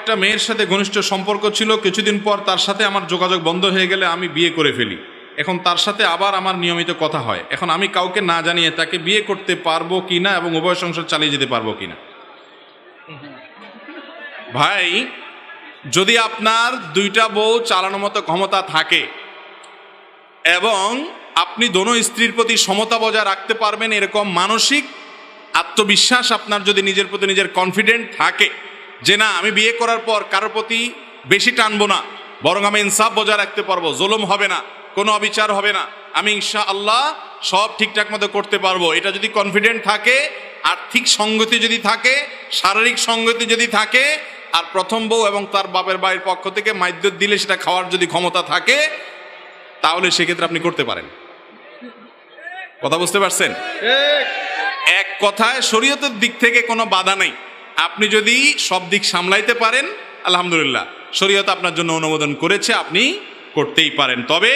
একটা মেয়ের সাথে ঘনিষ্ঠ সম্পর্ক ছিল, কিছুদিন পর তার সাথে আমার যোগাযোগ বন্ধ হয়ে গেলে আমি বিয়ে করে ফেলি। এখন তার সাথে আবার আমার নিয়মিত কথা হয়। এখন আমি কাউকে না জানিয়ে তাকে বিয়ে করতে পারবো কিনা এবং উভয় সংসার চালিয়ে যেতে পারবো কিনা? ভাই, যদি আপনার দুইটা বউ চালানোর মতো ক্ষমতা থাকে এবং আপনি দোনো স্ত্রীর প্রতি সমতা বজায় রাখতে পারবেন, এরকম মানসিক আত্মবিশ্বাস আপনার যদি নিজের প্রতি নিজের কনফিডেন্ট থাকে যে না, আমি বিয়ে করার পর কারোর প্রতি বেশি টানবো না, বরং আমি ইনসাফ বজায় রাখতে পারবো, জুলুম হবে না, কোনো অবিচার হবে না, আমি ইনশাআল্লাহ সব ঠিকঠাক মতো করতে পারবো, এটা যদি কনফিডেন্ট থাকে, আর্থিক সঙ্গতি যদি থাকে, শারীরিক সঙ্গতি যদি থাকে, আর প্রথম বউ এবং তার বাপের বাড়ির পক্ষ থেকে মাইদ্যত দিলে সেটা খাওয়ার যদি ক্ষমতা থাকে, তাহলে সেক্ষেত্রে আপনি করতে পারেন। কথা বুঝতে পারছেন? এক কথায় শরীয়তের দিক থেকে কোনো বাধা নেই। আপনি যদি সব দিক সামলাইতে পারেন, আলহামদুলিল্লাহ, শরীয়ত আপনার জন্য অনুমোদন করেছে, আপনি করতেই পারেন। তবে